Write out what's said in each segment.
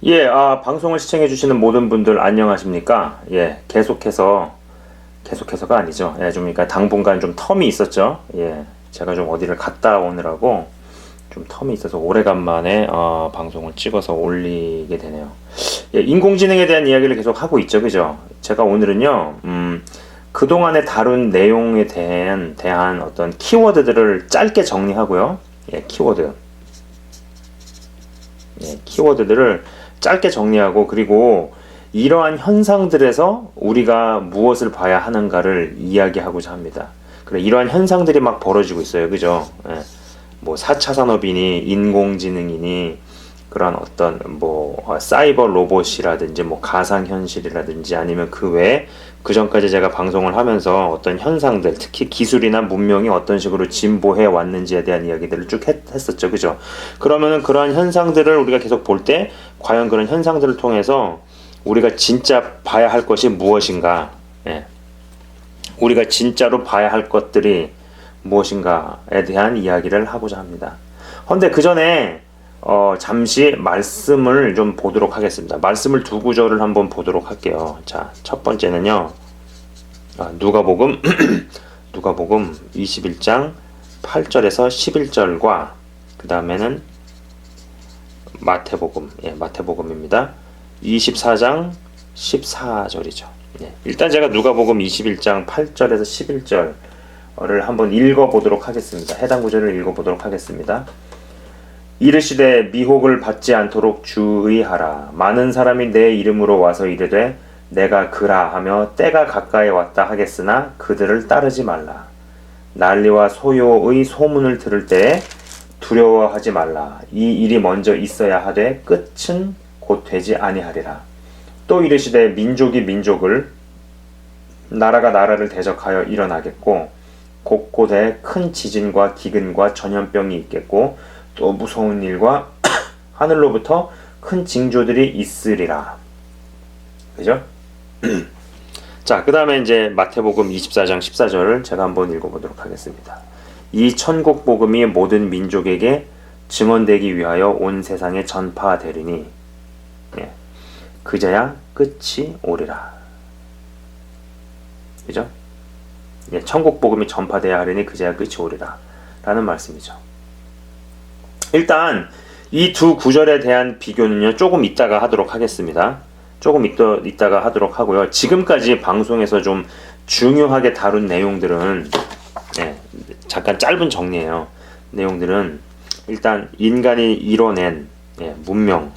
예, 방송을 시청해주시는 모든 분들 안녕하십니까? 예, 계속해서가 아니죠. 예, 좀, 그러니까 당분간 좀 텀이 있었죠. 예, 제가 좀 어디를 갔다 오느라고 좀 텀이 있어서 오래간만에, 방송을 찍어서 올리게 되네요. 예, 인공지능에 대한 이야기를 계속 하고 있죠. 그죠? 제가 오늘은요, 그동안에 다룬 내용에 대한 어떤 키워드들을 짧게 정리하고요. 예, 키워드들을 짧게 정리하고 그리고 이러한 현상들에서 우리가 무엇을 봐야 하는가를 이야기하고자 합니다. 그래, 이러한 현상들이 막 벌어지고 있어요. 그죠? 예. 뭐 4차 산업이니 인공지능이니 그런 어떤 사이버 로봇이라든지 뭐 가상현실이라든지 아니면 그 외에 그 전까지 제가 방송을 하면서 어떤 현상들 특히 기술이나 문명이 어떤 식으로 진보해 왔는지에 대한 이야기들을 쭉 했었죠. 그죠? 그러면은 그러한 현상들을 우리가 계속 볼 때 과연 그런 현상들을 통해서 우리가 진짜 봐야 할 것이 무엇인가, 예. 우리가 진짜로 봐야 할 것들이 무엇인가에 대한 이야기를 하고자 합니다. 근데 그 전에 잠시 말씀을 좀 보도록 하겠습니다. 말씀을 두 구절을 한번 보도록 할게요. 자, 첫 번째는요. 누가복음 누가복음 21장 8절에서 11절과 그 다음에는 마태복음입니다. 24장 14절이죠. 일단 제가 누가복음 21장 8절에서 11절을 한번 읽어보도록 하겠습니다. 해당 구절을 읽어보도록 하겠습니다. 이르시되 미혹을 받지 않도록 주의하라. 많은 사람이 내 이름으로 와서 이르되 내가 그라 하며 때가 가까이 왔다 하겠으나 그들을 따르지 말라. 난리와 소요의 소문을 들을 때에 두려워하지 말라. 이 일이 먼저 있어야 하되 끝은 곧 되지 아니하리라. 또 이르시되 민족이 민족을 나라가 나라를 대적하여 일어나겠고 곳곳에 큰 지진과 기근과 전염병이 있겠고 또 무서운 일과 하늘로부터 큰 징조들이 있으리라. 그죠? 자, 그 다음에 이제 마태복음 24장 14절을 제가 한번 읽어보도록 하겠습니다. 이 천국 복음이 모든 민족에게 증언되기 위하여 온 세상에 전파되리니 그제야 끝이 오리라. 그죠? 천국 복음이 전파되어야 하리니 그제야 끝이 오리라 라는 말씀이죠. 일단 이 두 구절에 대한 비교는요 조금 이따가 하도록 하겠습니다. 조금 이따가 하도록 하고요. 지금까지 방송에서 좀 중요하게 다룬 내용들은 잠깐 짧은 정리예요. 내용들은 일단 인간이 이뤄낸 문명,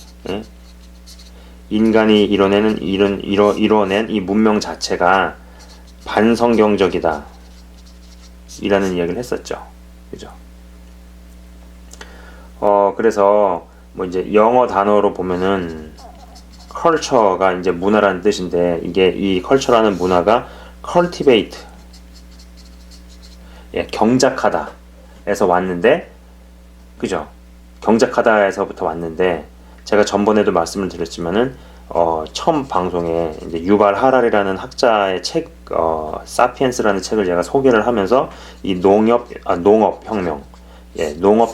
인간이 이뤄낸 이 문명 자체가 반성경적이다 이라는 이야기를 했었죠. 그죠? 그래서 뭐 이제 영어 단어로 보면은 culture가 이제 문화라는 뜻인데 이게 이 culture라는 문화가 cultivate 경작하다에서 왔는데 그죠? 경작하다에서부터 왔는데 제가 전번에도 말씀을 드렸지만은 처음 방송에 이제 유발 하랄이라는 학자의 책 사피엔스라는 책을 제가 소개를 하면서 이 농업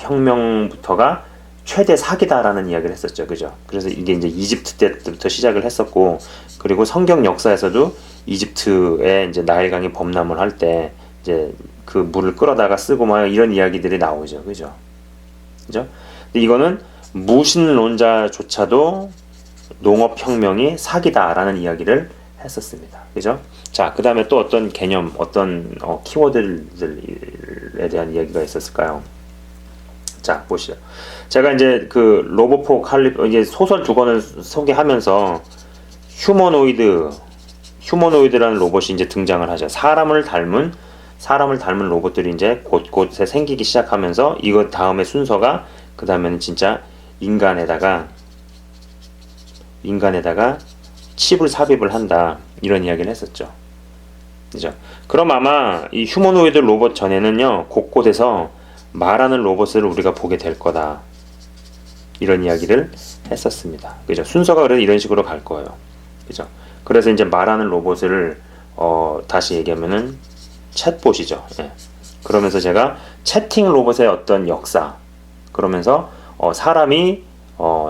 혁명부터가 최대 사기다라는 이야기를 했었죠. 그죠? 그래서 이게 이제 이집트 때부터 시작을 했었고, 그리고 성경 역사에서도 이집트에 이제 나일강이 범람을 할 때 이제 그 물을 끌어다가 쓰고 막 이런 이야기들이 나오죠. 그죠? 그죠? 근데 이거는 무신론자조차도 농업 혁명이 사기다라는 이야기를 했었습니다. 그죠? 자, 그 다음에 또 어떤 개념, 어떤 키워드들에 대한 이야기가 있었을까요? 자, 보시죠. 제가 이제 그 로보포 칼립 이제 소설 두 권을 소개하면서 휴머노이드라는 로봇이 이제 등장을 하죠. 사람을 닮은 로봇들이 이제 곳곳에 생기기 시작하면서 이거 다음에 순서가 그 다음에는 진짜 인간에다가 칩을 삽입을 한다 이런 이야기를 했었죠. 그죠? 그럼 아마 이 휴머노이드 로봇 전에는요 곳곳에서 말하는 로봇을 우리가 보게 될 거다 이런 이야기를 했었습니다. 그죠? 순서가 그래서 이런 식으로 갈 거예요. 그죠? 그래서 이제 말하는 로봇을 다시 얘기하면은 챗봇이죠. 그러면서 제가 채팅 로봇의 어떤 역사 그러면서 사람이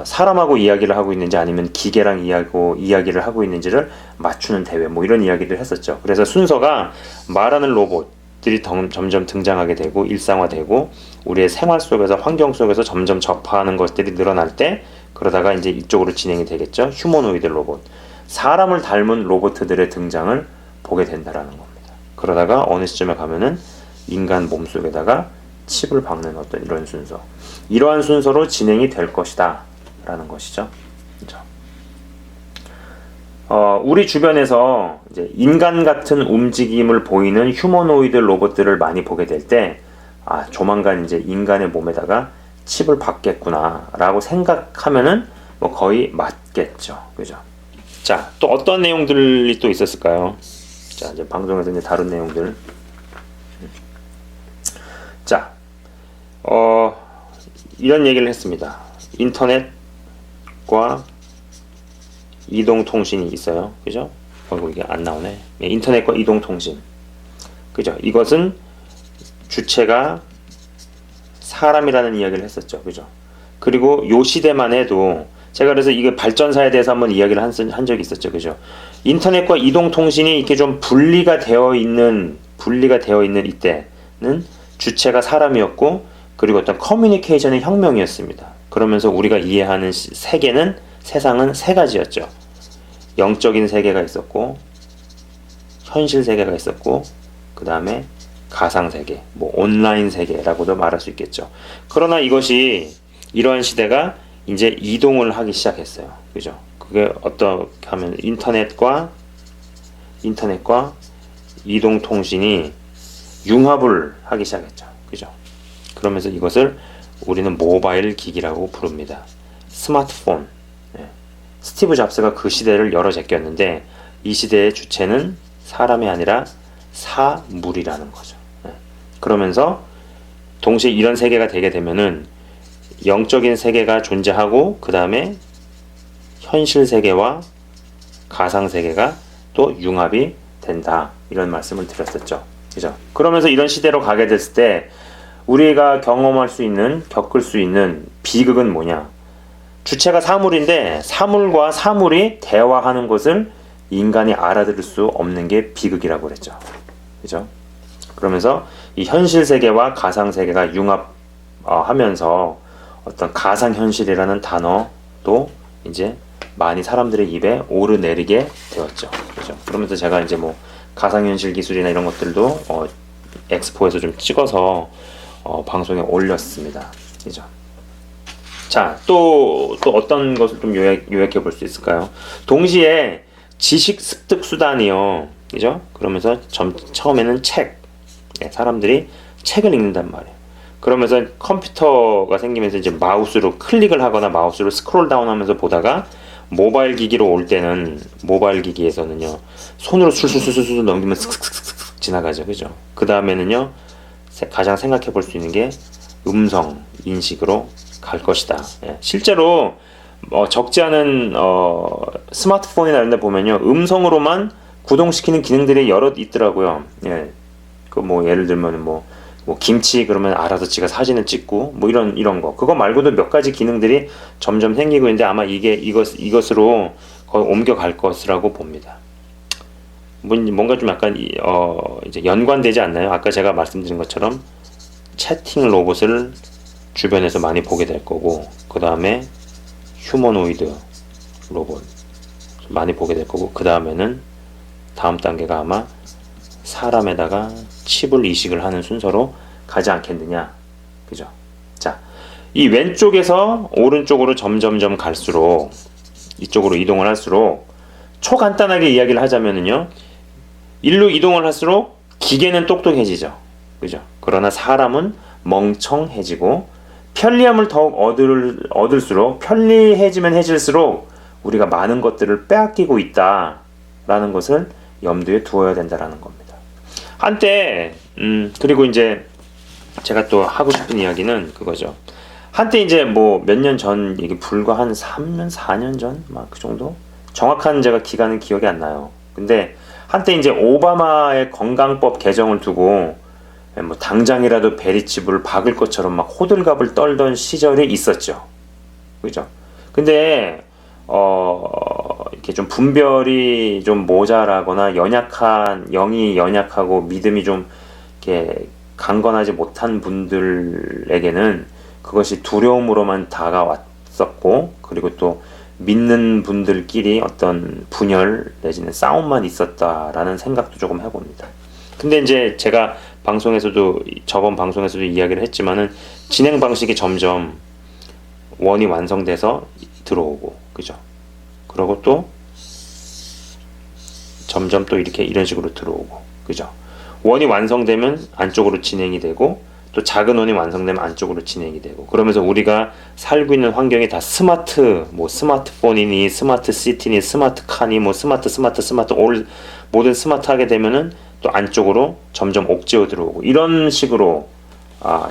사람하고 이야기를 하고 있는지 아니면 기계랑 이야기를 하고 있는지를 맞추는 대회 뭐 이런 이야기를 했었죠. 그래서 순서가 말하는 로봇들이 점점 등장하게 되고 일상화되고 우리의 생활 속에서 환경 속에서 점점 접하는 것들이 늘어날 때 그러다가 이제 이쪽으로 진행이 되겠죠. 휴머노이드 로봇, 사람을 닮은 로봇들의 등장을 보게 된다라는 겁니다. 그러다가 어느 시점에 가면은 인간 몸속에다가 칩을 박는 어떤 이런 순서, 이러한 순서로 진행이 될 것이다 라는 것이죠. 그렇죠? 우리 주변에서 이제 인간 같은 움직임을 보이는 휴머노이드 로봇들을 많이 보게 될 때 조만간 이제 인간의 몸에다가 칩을 박겠구나 라고 생각하면은 뭐 거의 맞겠죠. 그죠? 자, 또 어떤 내용들이 또 있었을까요? 자, 이제 방송에서 이제 다룬 내용들. 자, 이런 얘기를 했습니다. 인터넷과 이동통신이 있어요. 그죠? 이게 안 나오네. 인터넷과 이동통신. 그죠? 이것은 주체가 사람이라는 이야기를 했었죠. 그죠? 그리고 요 시대만 해도 제가 그래서 이거 발전사에 대해서 한번 이야기를 한 적이 있었죠. 그죠? 인터넷과 이동통신이 이렇게 좀 분리가 되어 있는 이때는 주체가 사람이었고 그리고 어떤 커뮤니케이션의 혁명이었습니다. 그러면서 우리가 이해하는 세상은 세 가지였죠. 영적인 세계가 있었고 현실 세계가 있었고 그 다음에 가상 세계, 뭐 온라인 세계라고도 말할 수 있겠죠. 그러나 이것이 이러한 시대가 이제 이동을 하기 시작했어요. 그죠? 그게 어떻게 하면 인터넷과 이동통신이 융합을 하기 시작했죠. 그죠? 그러면서 이것을 우리는 모바일 기기라고 부릅니다. 스마트폰. 스티브 잡스가 그 시대를 열어제꼈는데 이 시대의 주체는 사람이 아니라 사물이라는 거죠. 그러면서 동시에 이런 세계가 되게 되면은 영적인 세계가 존재하고 그 다음에 현실 세계와 가상 세계가 또 융합이 된다, 이런 말씀을 드렸었죠. 그죠? 그러면서 이런 시대로 가게 됐을 때 우리가 겪을 수 있는 비극은 뭐냐? 주체가 사물인데 사물과 사물이 대화하는 것을 인간이 알아들을 수 없는 게 비극이라고 그랬죠. 그죠? 그러면서 이 현실 세계와 가상 세계가 융합하면서 어떤 가상 현실이라는 단어도 이제 많이 사람들의 입에 오르내리게 되었죠. 그죠? 그러면서 제가 이제 뭐 가상현실 기술이나 이런 것들도 엑스포에서 좀 찍어서 방송에 올렸습니다. 그죠? 자, 또 어떤 것을 좀 요약해 볼 수 있을까요? 동시에 지식 습득 수단이요. 그죠? 그러면서 처음에는 책. 사람들이 책을 읽는단 말이에요. 그러면서 컴퓨터가 생기면서 이제 마우스로 클릭을 하거나 마우스로 스크롤 다운 하면서 보다가 모바일 기기로 올 때는 모바일 기기에서는요. 손으로 술술술술 넘기면 슥슥슥슥 지나가죠. 그죠? 그 다음에는요. 가장 생각해 볼 수 있는 게 음성 인식으로 갈 것이다. 실제로 적지 않은 스마트폰이나 이런 데 보면요. 음성으로만 구동시키는 기능들이 여러 있더라고요. 그 뭐 예를 들면 뭐 김치 그러면 알아서 지가 사진을 찍고 뭐 이런 거. 그거 말고도 몇 가지 기능들이 점점 생기고 있는데 아마 이것으로 거의 옮겨갈 것이라고 봅니다. 뭔가 좀 약간 이제 연관되지 않나요? 아까 제가 말씀드린 것처럼 채팅 로봇을 주변에서 많이 보게 될 거고, 그 다음에 휴머노이드 로봇 많이 보게 될 거고, 그 다음에는 다음 단계가 아마 사람에다가 칩을 이식을 하는 순서로 가지 않겠느냐. 그죠? 자, 이 왼쪽에서 오른쪽으로 점점점 갈수록, 이쪽으로 이동을 할수록, 초간단하게 이야기를 하자면은요, 일로 이동을 할수록 기계는 똑똑해지죠. 그죠? 그러나 사람은 멍청해지고, 편리함을 더욱 얻을수록, 편리해지면 해질수록 우리가 많은 것들을 빼앗기고 있다라는 것을 염두에 두어야 된다라는 겁니다. 한때 그리고 이제 제가 또 하고 싶은 이야기는 그거죠. 한때 이제 뭐 몇 년 전 얘기, 불과 한 3년 4년 전 막 그 정도, 정확한 제가 기간은 기억이 안 나요. 근데 한때 이제 오바마의 건강법 개정을 두고 뭐 당장이라도 베리칩을 박을 것처럼 막 호들갑을 떨던 시절이 있었죠. 그죠? 근데 이렇게 좀 분별이 좀 모자라거나 연약한, 영이 연약하고 믿음이 좀 이렇게 강건하지 못한 분들에게는 그것이 두려움으로만 다가왔었고, 그리고 또 믿는 분들끼리 어떤 분열 내지는 싸움만 있었다라는 생각도 조금 해봅니다. 근데 이제 제가 방송에서도, 저번 방송에서도 이야기를 했지만은 진행 방식이 점점 원이 완성돼서 들어오고, 그죠? 그리고 또 점점 또 이렇게 이런 식으로 들어오고, 그죠? 원이 완성되면 안쪽으로 진행이 되고, 또 작은 원이 완성되면 안쪽으로 진행이 되고, 그러면서 우리가 살고 있는 환경이 다 스마트, 뭐 스마트폰이니 스마트 시티니 스마트 카니 뭐 스마트 모든 스마트하게 되면은 또 안쪽으로 점점 옥죄어 들어오고, 이런 식으로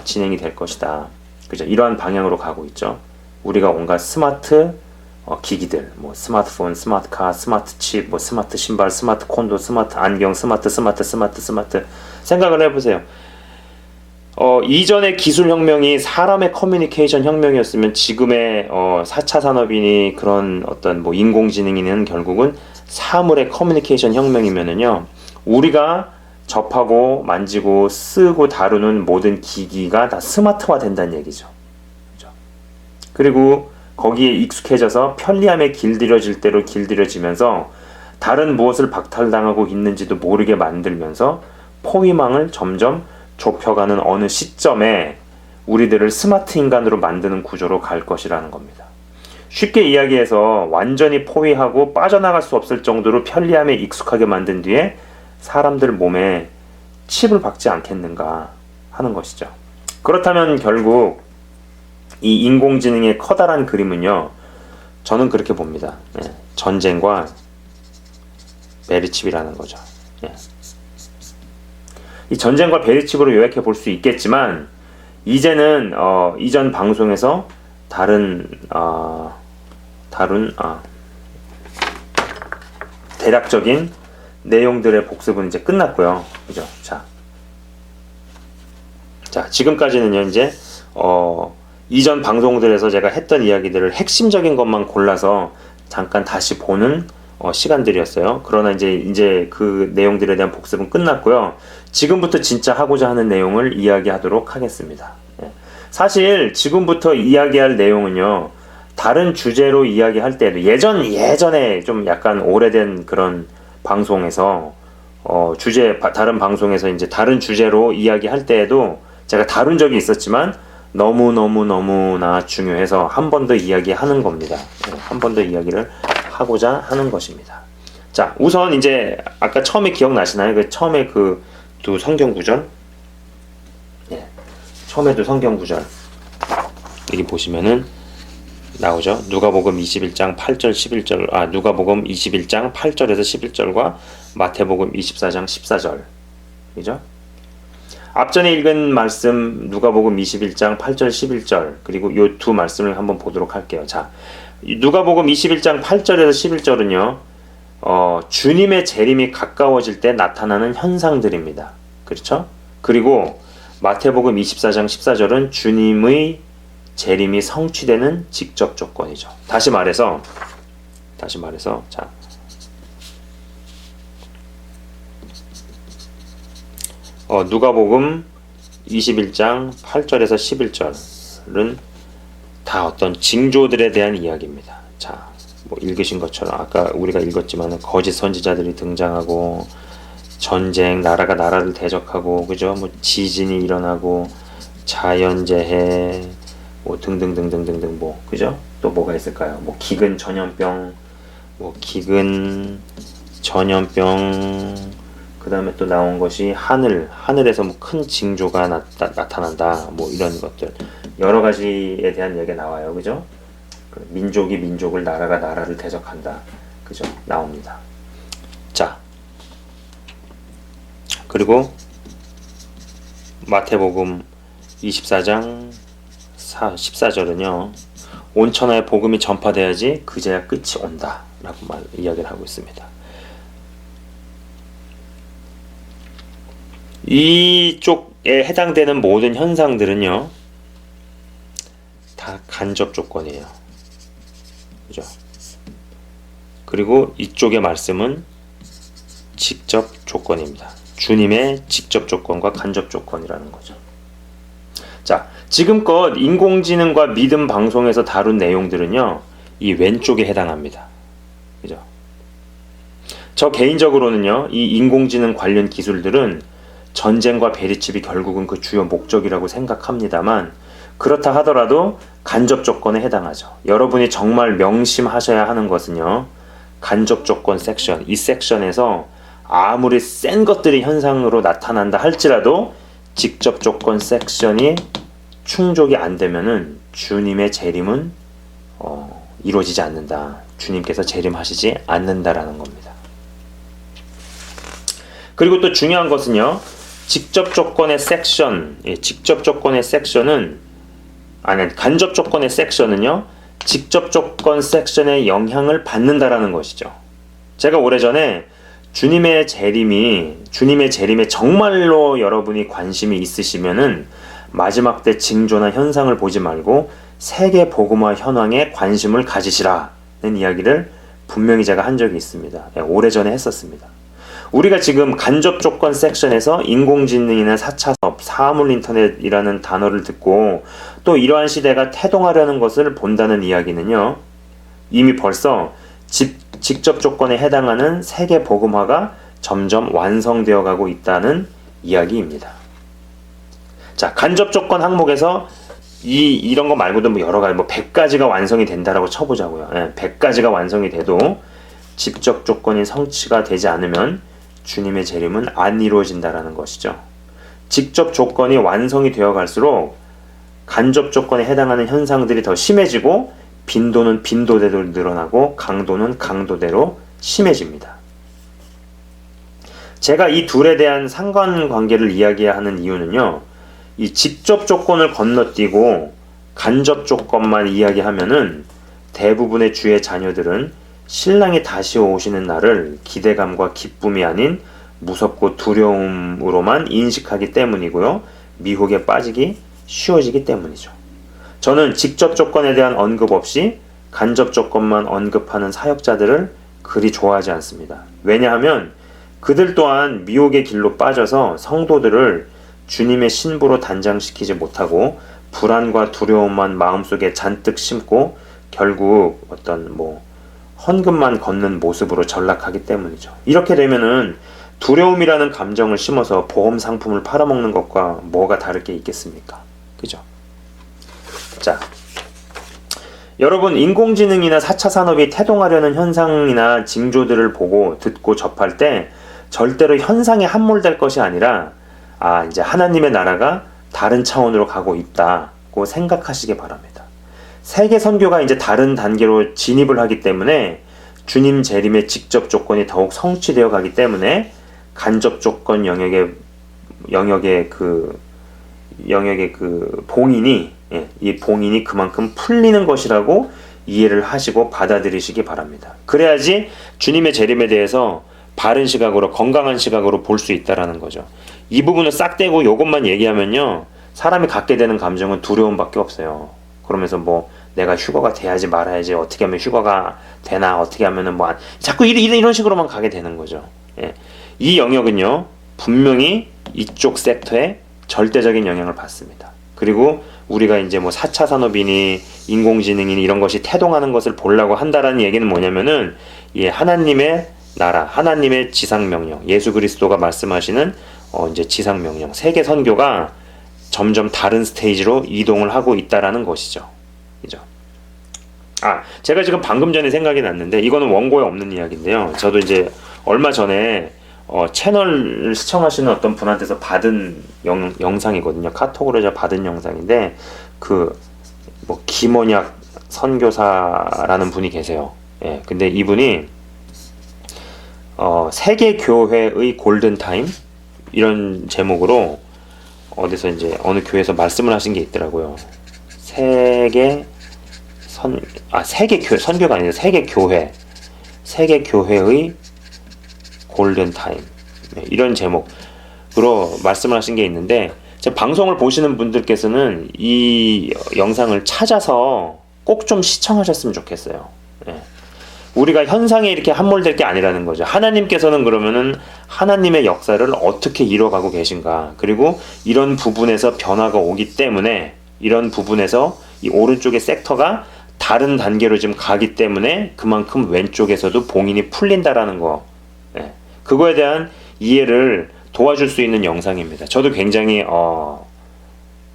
진행이 될 것이다. 그죠? 이러한 방향으로 가고 있죠. 우리가 온갖 스마트 기기들, 뭐 스마트폰, 스마트카, 스마트 칩, 뭐 스마트 신발, 스마트 콘도, 스마트 안경, 스마트 생각을 해보세요. 이전의 기술 혁명이 사람의 커뮤니케이션 혁명이었으면 지금의 4차 산업이니 그런 어떤 뭐 인공지능이는 결국은 사물의 커뮤니케이션 혁명이면은요, 우리가 접하고 만지고 쓰고 다루는 모든 기기가 다 스마트화 된다는 얘기죠. 그죠? 그리고 거기에 익숙해져서 편리함에 길들여질 대로 길들여지면서 다른 무엇을 박탈당하고 있는지도 모르게 만들면서 포위망을 점점 좁혀가는 어느 시점에 우리들을 스마트 인간으로 만드는 구조로 갈 것이라는 겁니다. 쉽게 이야기해서 완전히 포위하고 빠져나갈 수 없을 정도로 편리함에 익숙하게 만든 뒤에 사람들 몸에 칩을 박지 않겠는가 하는 것이죠. 그렇다면 결국 이 인공지능의 커다란 그림은요, 저는 그렇게 봅니다. 전쟁과 베리칩이라는 거죠. 이 전쟁과 베리칩으로 요약해 볼 수 있겠지만, 이제는 이전 방송에서 다룬 대략적인 내용들의 복습은 이제 끝났고요. 그죠? 자, 지금까지는요, 이제 이전 방송들에서 제가 했던 이야기들을 핵심적인 것만 골라서 잠깐 다시 보는 시간들이었어요. 그러나 이제 그 내용들에 대한 복습은 끝났고요. 지금부터 진짜 하고자 하는 내용을 이야기하도록 하겠습니다. 사실 지금부터 이야기할 내용은요, 다른 주제로 이야기할 때도 예전에 좀 약간 오래된 그런 방송에서 다른 방송에서 이제 다른 주제로 이야기할 때에도 제가 다룬 적이 있었지만 너무나 중요해서 한 번 더 이야기하는 겁니다. 한 번 더 이야기를 하고자 하는 것입니다. 자, 우선 이제 아까 처음에 기억나시나요? 그 처음에 그 두 성경 구절? 처음에 두 성경 구절. 여기 보시면은 나오죠. 누가복음 21장 8절 11절. 누가복음 21장 8절에서 11절과 마태복음 24장 14절. 그죠? 앞전에 읽은 말씀 누가복음 21장 8절 11절, 그리고 요 두 말씀을 한번 보도록 할게요. 자, 누가복음 21장 8절에서 11절은요, 주님의 재림이 가까워질 때 나타나는 현상들입니다. 그렇죠? 그리고 마태복음 24장 14절은 주님의 재림이 성취되는 직접 조건이죠. 다시 말해서 자, 누가복음 21장 8절에서 11절은 다 어떤 징조들에 대한 이야기입니다. 자, 뭐 읽으신 것처럼 아까 우리가 읽었지만 거짓 선지자들이 등장하고, 전쟁, 나라가 나라를 대적하고, 그죠? 뭐 지진이 일어나고, 자연재해, 뭐 등등등등등등, 뭐 그죠? 또 뭐가 있을까요? 뭐 기근 전염병, 그 다음에 또 나온 것이 하늘에서 뭐 큰 징조가 나타난다, 뭐 이런 것들 여러 가지에 대한 얘기가 나와요. 그죠? 민족이 민족을, 나라가 나라를 대적한다, 그죠? 나옵니다. 자, 그리고 마태복음 24장 14절은요, 온천하에 복음이 전파돼야지 그제야 끝이 온다 라고 이야기를 하고 있습니다. 이쪽에 해당되는 모든 현상들은요, 다 간접 조건이에요. 그죠? 그리고 이쪽의 말씀은 직접 조건입니다. 주님의 직접 조건과 간접 조건이라는 거죠. 자, 지금껏 인공지능과 믿음 방송에서 다룬 내용들은요, 이 왼쪽에 해당합니다. 그죠? 저 개인적으로는요, 이 인공지능 관련 기술들은 전쟁과 베리칩이 결국은 그 주요 목적이라고 생각합니다만, 그렇다 하더라도 간접 조건에 해당하죠. 여러분이 정말 명심하셔야 하는 것은요, 간접 조건 섹션, 이 섹션에서 아무리 센 것들이 현상으로 나타난다 할지라도 직접 조건 섹션이 충족이 안 되면은 주님의 재림은 이루어지지 않는다. 주님께서 재림하시지 않는다라는 겁니다. 그리고 또 중요한 것은요, 직접 조건의 섹션, 직접 조건의 섹션은 간접 조건의 섹션은요, 직접 조건 섹션의 영향을 받는다라는 것이죠. 제가 오래전에 주님의 재림에 정말로 여러분이 관심이 있으시면은 마지막 때 징조나 현상을 보지 말고 세계 복음화 현황에 관심을 가지시라는 이야기를 분명히 제가 한 적이 있습니다. 오래전에 했었습니다. 우리가 지금 간접 조건 섹션에서 인공지능이나 4차 산업, 사물 인터넷이라는 단어를 듣고 또 이러한 시대가 태동하려는 것을 본다는 이야기는요, 이미 벌써 직접 조건에 해당하는 세계 복음화가 점점 완성되어 가고 있다는 이야기입니다. 자, 간접 조건 항목에서 이런 거 말고도 뭐 여러 가지 100가지가 완성이 된다라고 쳐보자고요. 100가지가 완성이 돼도 직접 조건이 성취가 되지 않으면 주님의 재림은 안 이루어진다라는 것이죠. 직접 조건이 완성이 되어 갈수록 간접 조건에 해당하는 현상들이 더 심해지고 빈도는 빈도대로 늘어나고 강도는 강도대로 심해집니다. 제가 이 둘에 대한 상관관계를 이야기하는 이유는요, 이 직접 조건을 건너뛰고 간접 조건만 이야기하면은 대부분의 주의 자녀들은 신랑이 다시 오시는 날을 기대감과 기쁨이 아닌 무섭고 두려움으로만 인식하기 때문이고요, 미혹에 빠지기 쉬워지기 때문이죠. 저는 직접 조건에 대한 언급 없이 간접 조건만 언급하는 사역자들을 그리 좋아하지 않습니다. 왜냐하면 그들 또한 미혹의 길로 빠져서 성도들을 주님의 신부로 단장시키지 못하고 불안과 두려움만 마음속에 잔뜩 심고 결국 어떤 헌금만 걷는 모습으로 전락하기 때문이죠. 이렇게 되면은 두려움이라는 감정을 심어서 보험 상품을 팔아먹는 것과 뭐가 다를 게 있겠습니까? 그죠? 자, 여러분, 인공지능이나 4차 산업이 태동하려는 현상이나 징조들을 보고 듣고 접할 때 절대로 현상에 함몰될 것이 아니라 이제 하나님의 나라가 다른 차원으로 가고 있다고 생각하시기 바랍니다. 세계 선교가 이제 다른 단계로 진입을 하기 때문에 주님 재림의 직접 조건이 더욱 성취되어 가기 때문에 간접 조건 영역의 그 봉인이 이 봉인이 그만큼 풀리는 것이라고 이해를 하시고 받아들이시기 바랍니다. 그래야지 주님의 재림에 대해서 바른 시각으로, 건강한 시각으로 볼 수 있다라는 거죠. 이 부분을 싹 떼고 요것만 얘기하면요, 사람이 갖게 되는 감정은 두려움밖에 없어요. 그러면서 내가 휴가가 돼야지 말아야지, 어떻게 하면 휴가가 되나, 어떻게 하면은 자꾸 이런 식으로만 가게 되는 거죠. 이 영역은요, 분명히 이쪽 섹터에 절대적인 영향을 받습니다. 그리고 우리가 이제 4차 산업이니 인공지능이니 이런 것이 태동하는 것을 보려고 한다라는 얘기는 뭐냐면은, 하나님의 나라, 하나님의 지상명령, 예수 그리스도가 말씀하시는 이제 지상명령, 세계 선교가 점점 다른 스테이지로 이동을 하고 있다라는 것이죠. 그죠? 제가 지금 방금 전에 생각이 났는데, 이거는 원고에 없는 이야기인데요. 저도 이제 얼마 전에 채널을 시청하시는 어떤 분한테서 받은 영상이거든요. 카톡으로 제가 받은 영상인데, 김원약 선교사라는 분이 계세요. 근데 이분이 세계 교회의 골든 타임 이런 제목으로 어디서 이제 어느 교회에서 말씀을 하신 게 있더라고요. 세계 교회, 선교가 아니라 세계 교회의 골든 타임, 이런 제목으로 말씀을 하신 게 있는데, 방송을 보시는 분들께서는 이 영상을 찾아서 꼭 좀 시청하셨으면 좋겠어요. 우리가 현상에 이렇게 함몰될 게 아니라는 거죠. 하나님께서는 그러면은 하나님의 역사를 어떻게 이뤄가고 계신가. 그리고 이런 부분에서 변화가 오기 때문에 이런 부분에서 이 오른쪽의 섹터가 다른 단계로 지금 가기 때문에 그만큼 왼쪽에서도 봉인이 풀린다라는 거. 예. 그거에 대한 이해를 도와줄 수 있는 영상입니다. 저도 굉장히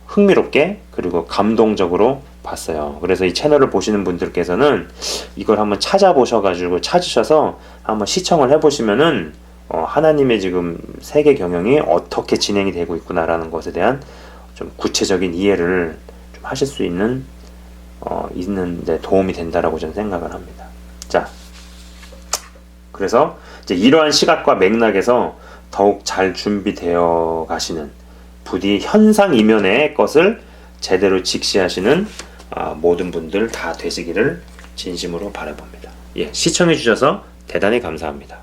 흥미롭게 그리고 감동적으로 봤어요. 그래서 이 채널을 보시는 분들께서는 이걸 한번 찾으셔서 한번 시청을 해보시면은 하나님의 지금 세계 경영이 어떻게 진행이 되고 있구나라는 것에 대한 좀 구체적인 이해를 좀 하실 수 있는데 도움이 된다라고 저는 생각을 합니다. 자, 그래서 이제 이러한 시각과 맥락에서 더욱 잘 준비되어 가시는, 부디 현상 이면의 것을 제대로 직시하시는 모든 분들 다 되시기를 진심으로 바라봅니다. 예, 시청해 주셔서 대단히 감사합니다.